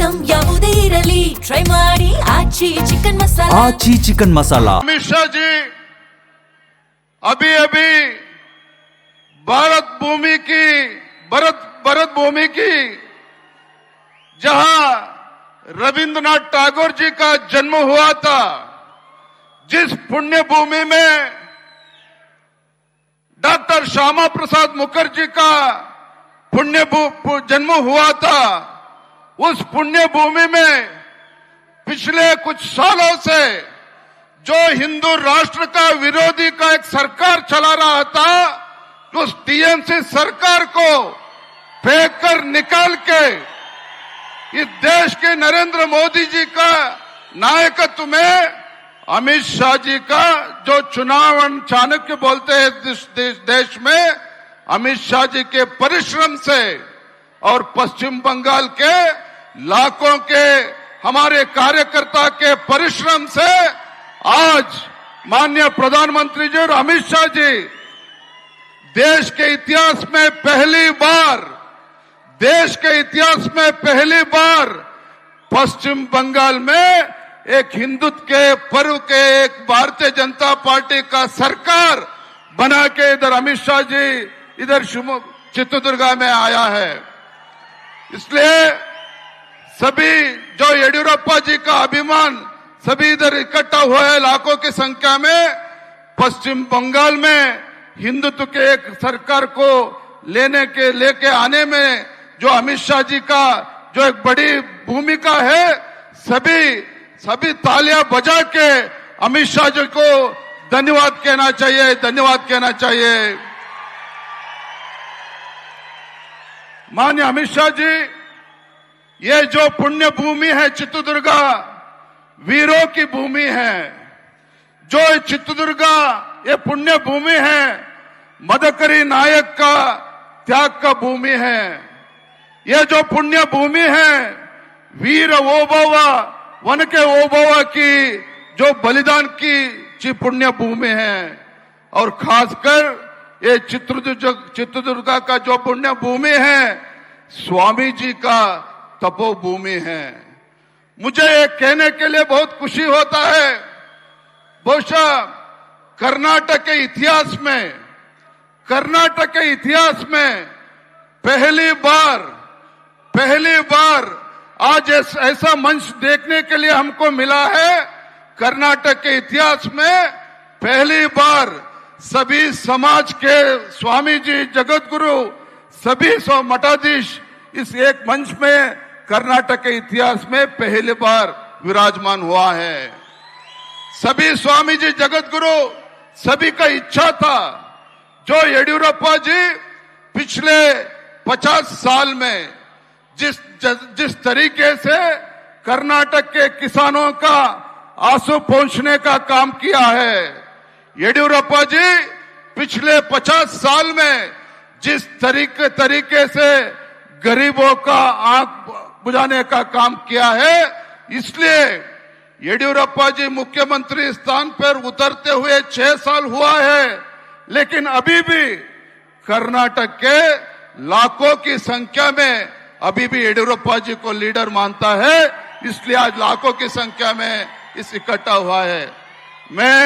Item ಯಾವುದೇ ಇರಲಿ try ಮಾಡಿ ಆಚಿ ಚಿಕನ್ ಮಸಾಲಾ। आची चिकन मसाला। अमित शाह जी अभी अभी भारत भूमि की जहां रविंद्रनाथ टैगोर जी का जन्म हुआ था, जिस पुण्य भूमि में डॉक्टर श्यामा प्रसाद मुखर्जी का जन्म हुआ था, उस पुण्य भूमि में पिछले कुछ सालों से जो हिंदू राष्ट्र का विरोधी का एक सरकार चला रहा था, उस टीएमसी सरकार को फेंक कर निकाल के इस देश के नरेंद्र मोदी जी का नायकत्व में अमित शाह जी का जो चुनाव चाणक्य बोलते हैं देश में, अमित शाह जी के परिश्रम से और पश्चिम बंगाल के लाखों के हमारे कार्यकर्ता के परिश्रम से आज माननीय प्रधानमंत्री जी और अमित शाह जी देश के इतिहास में पहली बार पश्चिम बंगाल में एक हिंदुत्व के पर्व के एक भारतीय जनता पार्टी का सरकार बना के इधर अमित शाह जी इधर चित्रदुर्गा में आया है। इसलिए सभी जो येडियुरप्पा जी का अभिमान सभी इधर इकट्ठा हुए हैं लाखों की संख्या में, पश्चिम बंगाल में हिंदुत्व के एक सरकार को लेके आने में जो अमित शाह जी का जो एक बड़ी भूमिका है, सभी तालियां बजा के अमित शाह जी को धन्यवाद कहना चाहिए। माननीय अमित शाह जी, ये जो पुण्य भूमि है चित्रदुर्गा, वीरों की भूमि है। जो चित्रदुर्गा ये पुण्य भूमि है, मदकरी नायक का त्याग का भूमि है। ये जो पुण्य भूमि है, वीर ओबव्वा वन के ओबव्वा की जो बलिदान की पुण्य भूमि है। और खासकर ये चित्रदुर्गा का जो पुण्य भूमि है, स्वामी जी का तपोभूमि है। मुझे ये कहने के लिए बहुत खुशी होता है, बहुशः कर्नाटक के इतिहास में पहली बार आज ऐसा मंच देखने के लिए हमको मिला है। कर्नाटक के इतिहास में पहली बार सभी समाज के स्वामी जी, जगत गुरु, सभी मठाधीश इस एक मंच में कर्नाटक के इतिहास में पहली बार विराजमान हुआ है। सभी स्वामी जी, जगत गुरु, सभी का इच्छा था जो येडियुरप्पा जी पिछले 50 साल में जिस तरीके से कर्नाटक के किसानों का आंसू पहुंचने का काम किया है, येडियुरप्पा जी पिछले 50 साल में जिस तरीके से गरीबों का आंख बुझाने का काम किया है, इसलिए येडियुरप्पा जी मुख्यमंत्री स्थान पर उतरते हुए 6 साल हुआ है, लेकिन अभी भी कर्नाटक के लाखों की संख्या में अभी भी येडियुरप्पा जी को लीडर मानता है। इसलिए आज लाखों की संख्या में इकट्ठा हुआ है। मैं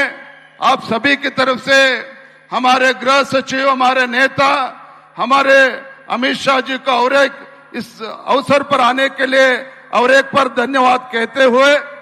आप सभी की तरफ से हमारे गृह सचिव, हमारे नेता, हमारे अमित शाह जी का और एक इस अवसर पर आने के लिए और एक बार धन्यवाद कहते हुए